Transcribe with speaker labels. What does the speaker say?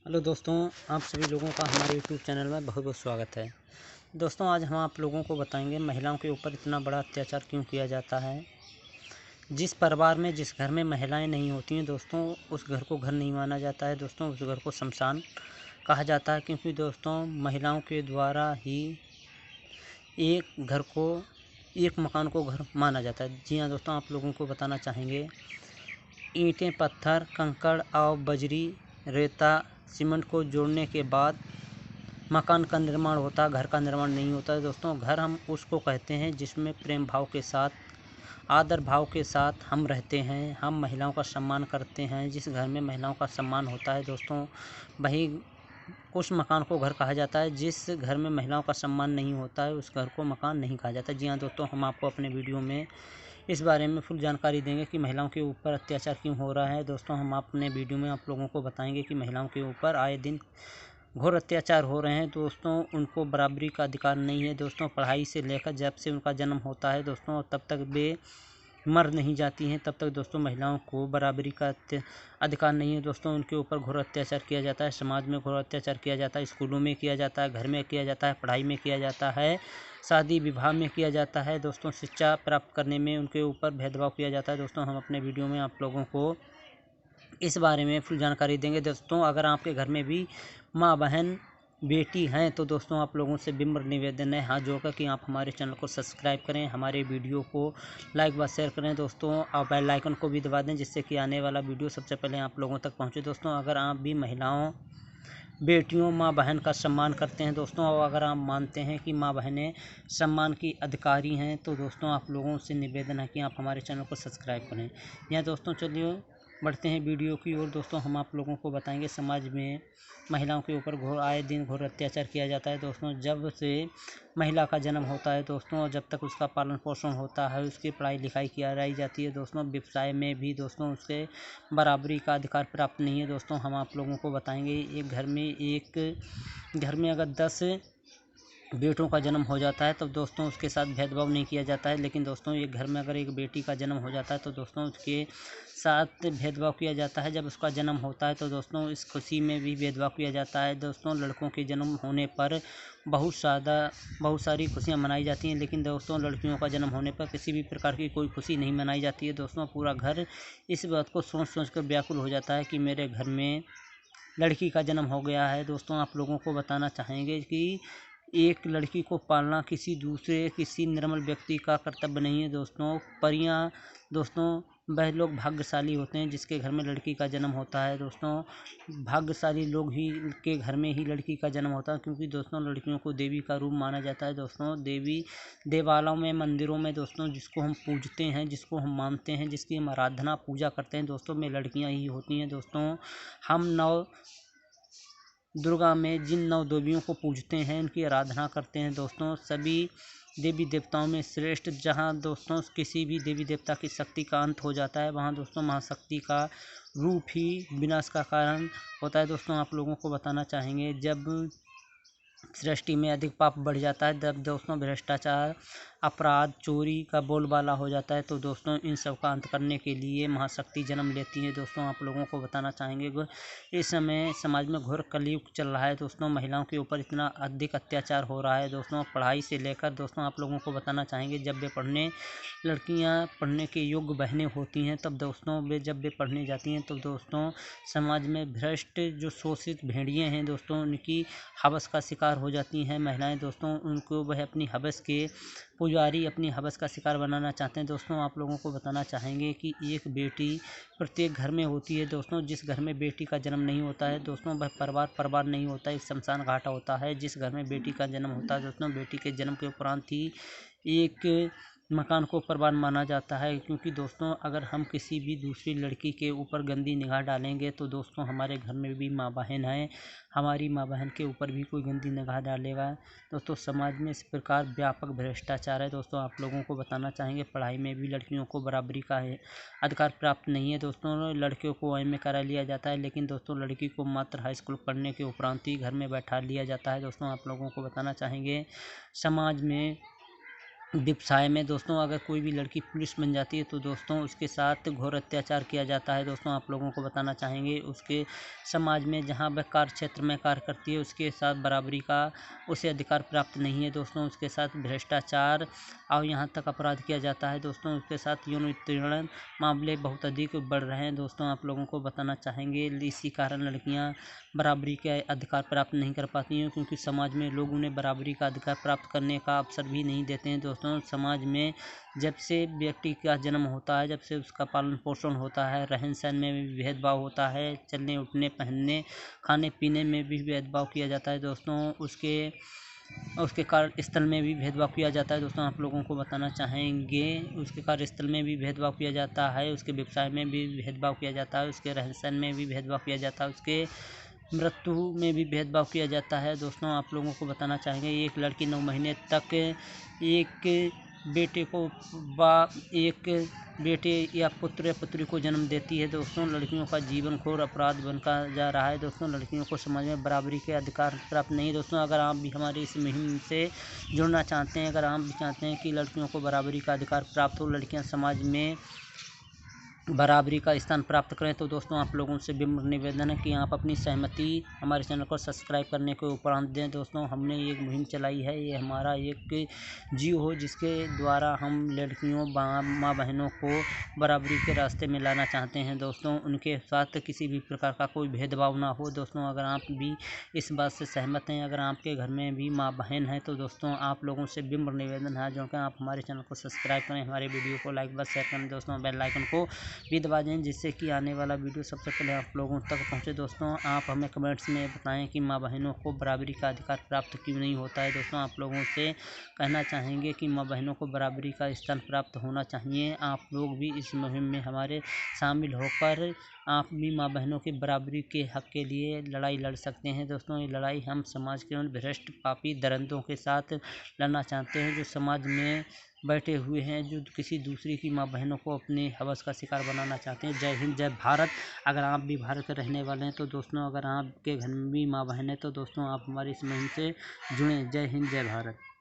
Speaker 1: Hello दोस्तों, आप सभी लोगों का हमारे यूट्यूब चैनल में बहुत बहुत स्वागत है। दोस्तों, आज हम आप लोगों को बताएंगे महिलाओं के ऊपर इतना बड़ा अत्याचार क्यों किया जाता है। जिस परिवार में जिस घर में महिलाएं नहीं होती हैं दोस्तों, उस घर को घर नहीं माना जाता है दोस्तों, उस घर को शमशान कहा जाता है। क्योंकि दोस्तों, महिलाओं के द्वारा ही एक घर को, एक मकान को घर माना जाता है। जी हाँ दोस्तों, आप लोगों को बताना चाहेंगे, ईंटें, पत्थर, कंकड़ और बजरी, रेता, सीमेंट को जोड़ने के बाद मकान का निर्माण होता है, घर का निर्माण नहीं होता है दोस्तों। घर हम उसको कहते हैं जिसमें प्रेम भाव के साथ, आदर भाव के साथ हम रहते हैं, हम महिलाओं का सम्मान करते हैं। जिस घर में महिलाओं का सम्मान होता है दोस्तों, वही उस मकान को घर कहा जाता है। जिस घर में महिलाओं का सम्मान नहीं होता है, उस घर को मकान नहीं कहा जाता। जी हाँ दोस्तों, हम आपको अपने वीडियो में इस बारे में फुल जानकारी देंगे कि महिलाओं के ऊपर अत्याचार क्यों हो रहा है। दोस्तों, हम अपने वीडियो में आप लोगों को बताएंगे कि महिलाओं के ऊपर आए दिन घोर अत्याचार हो रहे हैं दोस्तों। उनको बराबरी का अधिकार नहीं है दोस्तों। पढ़ाई से लेकर जब से उनका जन्म होता है दोस्तों, तब तक वे मर नहीं जाती हैं, तब तक दोस्तों महिलाओं को बराबरी का अधिकार नहीं है दोस्तों। उनके ऊपर घोर अत्याचार किया जाता है, समाज में घोर अत्याचार किया जाता है, स्कूलों में किया जाता है, घर में किया जाता है, पढ़ाई में किया जाता है, शादी विवाह में किया जाता है दोस्तों। शिक्षा प्राप्त करने में उनके ऊपर भेदभाव किया जाता है दोस्तों। हम अपने वीडियो में आप लोगों को इस बारे में फुल जानकारी देंगे दोस्तों। अगर आपके घर में भी माँ, बहन, बेटी हैं तो दोस्तों, आप लोगों से विनम्र निवेदन है, हाथ जोड़कर, कि आप हमारे चैनल को सब्सक्राइब करें, हमारे वीडियो को लाइक व शेयर करें दोस्तों, और बेल आइकन को भी दबा दें, जिससे कि आने वाला वीडियो सबसे पहले आप लोगों तक पहुंचे दोस्तों। अगर आप भी महिलाओं, बेटियों, माँ बहन का सम्मान करते हैं दोस्तों, और अगर आप मानते हैं कि माँ बहनें सम्मान की अधिकारी हैं, तो दोस्तों आप लोगों से निवेदन है कि आप हमारे चैनल को सब्सक्राइब करें। यहाँ दोस्तों, चलिए बढ़ते हैं वीडियो की ओर। दोस्तों, हम आप लोगों को बताएंगे, समाज में महिलाओं के ऊपर आए दिन घोर अत्याचार किया जाता है दोस्तों। जब से महिला का जन्म होता है दोस्तों, और जब तक उसका पालन पोषण होता है, उसकी पढ़ाई लिखाई कराई जाती है दोस्तों, व्यवसाय में भी दोस्तों उसके बराबरी का अधिकार प्राप्त नहीं है दोस्तों। हम आप लोगों को बताएंगे, एक घर में अगर 10 बेटों का जन्म हो जाता है, तब दोस्तों उसके साथ भेदभाव नहीं किया जाता है। लेकिन दोस्तों, एक घर में अगर एक बेटी का जन्म हो जाता है, तो दोस्तों उसके साथ भेदभाव किया जाता है। जब उसका जन्म होता है तो दोस्तों इस खुशी में भी भेदभाव किया जाता है दोस्तों। लड़कों के जन्म होने पर बहुत सारी खुशियाँ मनाई जाती हैं, लेकिन दोस्तों लड़कियों का जन्म होने पर किसी भी प्रकार की कोई खुशी नहीं मनाई जाती है दोस्तों। पूरा घर इस बात को सोच सोच कर व्याकुल हो जाता है कि मेरे घर में लड़की का जन्म हो गया है दोस्तों। आप लोगों को बताना चाहेंगे कि एक लड़की को पालना किसी निर्मल व्यक्ति का कर्तव्य नहीं है दोस्तों। परियां दोस्तों, वह लोग भाग्यशाली होते हैं जिसके घर में लड़की का जन्म होता है दोस्तों। भाग्यशाली लोग ही के घर में ही लड़की का जन्म होता है, क्योंकि दोस्तों लड़कियों को देवी का रूप माना जाता है दोस्तों। देवालयों में, मंदिरों में दोस्तों, जिसको हम पूजते हैं, जिसको हम मानते हैं, जिसकी हम आराधना पूजा करते हैं दोस्तों, में लड़कियां ही होती हैं दोस्तों। हम दुर्गा में जिन 9 देवियों को पूजते हैं, उनकी आराधना करते हैं दोस्तों। सभी देवी देवताओं में श्रेष्ठ, जहाँ दोस्तों किसी भी देवी देवता की शक्ति का अंत हो जाता है, वहाँ दोस्तों महाशक्ति का रूप ही विनाश का कारण होता है दोस्तों। आप लोगों को बताना चाहेंगे, जब सृष्टि में अधिक पाप बढ़ जाता है, तब दोस्तों भ्रष्टाचार, अपराध, चोरी का बोलबाला हो जाता है, तो दोस्तों इन सब का अंत करने के लिए महाशक्ति जन्म लेती है दोस्तों। आप लोगों को बताना चाहेंगे, इस समय समाज में घोर कलयुग चल रहा है दोस्तों। महिलाओं के ऊपर इतना अधिक अत्याचार हो रहा है दोस्तों। पढ़ाई से लेकर दोस्तों, आप लोगों को बताना चाहेंगे, जब वे लड़कियां पढ़ने के योग्य बहनें होती हैं, तब दोस्तों जब वे पढ़ने जाती हैं, तो दोस्तों समाज में भ्रष्ट जो शोषित भेड़िए हैं दोस्तों, उनकी हवस का शिकार हो जाती हैं महिलाएं दोस्तों। उनको वह अपनी हवस के पुजारी, अपनी हवस का शिकार बनाना चाहते हैं दोस्तों। आप लोगों को बताना चाहेंगे कि एक बेटी प्रत्येक घर में होती है दोस्तों। जिस घर में बेटी का जन्म नहीं होता है दोस्तों, वह परिवार नहीं होता, एक शमशान घाट होता है। जिस घर में बेटी का जन्म होता है दोस्तों, बेटी के जन्म के उपरांत ही एक मकान को परिवार माना जाता है। क्योंकि दोस्तों, अगर हम किसी भी दूसरी लड़की के ऊपर गंदी निगाह डालेंगे, तो दोस्तों हमारे घर में भी माँ बहन है, हमारी माँ बहन के ऊपर भी कोई गंदी निगाह डालेगा दोस्तों। समाज में इस प्रकार व्यापक भ्रष्टाचार है दोस्तों। आप लोगों को बताना चाहेंगे, पढ़ाई में भी लड़कियों को बराबरी का अधिकार प्राप्त नहीं है दोस्तों। लड़कियों को एमए करा लिया जाता है, लेकिन दोस्तों लड़की को मात्र हाई स्कूल पढ़ने के उपरांत ही घर में बैठा लिया जाता है दोस्तों। आप लोगों को बताना चाहेंगे, समाज में व्यवसाय में दोस्तों अगर कोई भी लड़की पुलिस बन जाती है तो दोस्तों उसके साथ घोर अत्याचार किया जाता है। दोस्तों आप लोगों को बताना चाहेंगे उसके समाज में जहाँ वह कार्य क्षेत्र में कार्य करती है उसके साथ बराबरी का उसे अधिकार प्राप्त नहीं है। दोस्तों उसके साथ भ्रष्टाचार और यहाँ तक अपराध किया जाता है। दोस्तों उसके साथ यौन उत्पीड़न मामले बहुत अधिक बढ़ रहे हैं। दोस्तों आप लोगों को बताना चाहेंगे इसी कारण लड़कियाँ बराबरी के अधिकार प्राप्त नहीं कर पाती हैं, क्योंकि समाज में लोग उन्हें बराबरी का अधिकार प्राप्त करने का अवसर भी नहीं देते हैं। दोस्तों समाज में जब से व्यक्ति का जन्म होता है, जब से उसका पालन पोषण होता है, रहन सहन में भी भेदभाव होता है, चलने उठने पहनने खाने पीने में भी भेदभाव किया जाता है। दोस्तों उसके कार्यस्थल में भी भेदभाव किया जाता है। दोस्तों आप लोगों को बताना चाहेंगे उसके कार्यस्थल में भी भेदभाव किया जाता है, उसके व्यवसाय में भी भेदभाव किया जाता है, उसके रहन सहन में भी भेदभाव किया जाता है, उसके मृत्यु में भी भेदभाव किया जाता है। दोस्तों आप लोगों को बताना चाहेंगे एक लड़की 9 महीने तक एक बेटे या पुत्र या पुत्री को जन्म देती है। दोस्तों लड़कियों का जीवन घोर अपराध बनता जा रहा है। दोस्तों लड़कियों को समाज में बराबरी के अधिकार प्राप्त नहीं। दोस्तों अगर आप भी हमारी इस मुहिम से जुड़ना चाहते हैं, अगर आप भी चाहते हैं कि लड़कियों को बराबरी का अधिकार प्राप्त हो, लड़कियां समाज में बराबरी का स्थान प्राप्त करें, तो दोस्तों आप लोगों से विनम्र निवेदन है कि आप अपनी सहमति हमारे चैनल को सब्सक्राइब करने के उपरांत दें। दोस्तों हमने एक मुहिम चलाई है, ये हमारा एक जीव हो जिसके द्वारा हम लड़कियों माँ बहनों को बराबरी के रास्ते में लाना चाहते हैं। दोस्तों उनके साथ किसी भी प्रकार का कोई भेदभाव ना हो। दोस्तों अगर आप भी इस बात से सहमत हैं, अगर आपके घर में भी माँ बहन है, तो दोस्तों आप लोगों से विनम्र निवेदन है जो कि आप हमारे चैनल को सब्सक्राइब करें, हमारे वीडियो को लाइक व शेयर करें। दोस्तों बेल आइकन को भी दबा दें जिससे कि आने वाला वीडियो सबसे पहले आप लोगों तक पहुंचे। दोस्तों आप हमें कमेंट्स में बताएं कि माँ बहनों को बराबरी का अधिकार प्राप्त क्यों नहीं होता है। दोस्तों आप लोगों से कहना चाहेंगे कि माँ बहनों को बराबरी का स्थान प्राप्त होना चाहिए। आप लोग भी इस मुहिम में हमारे शामिल होकर आप भी माँ बहनों की बराबरी के हक के लिए लड़ाई लड़ सकते हैं। दोस्तों ये लड़ाई हम समाज के उन भ्रष्ट पापी दरिंदों के साथ लड़ना चाहते हैं जो समाज में बैठे हुए हैं, जो किसी दूसरी की माँ बहनों को अपने हवस का शिकार बनाना चाहते हैं। जय हिंद जय भारत। अगर आप भी भारत के रहने वाले हैं तो दोस्तों अगर आपके घर में भी माँ बहन है तो दोस्तों आप हमारी इस मुहिम से जुड़ें। जय हिंद जय भारत।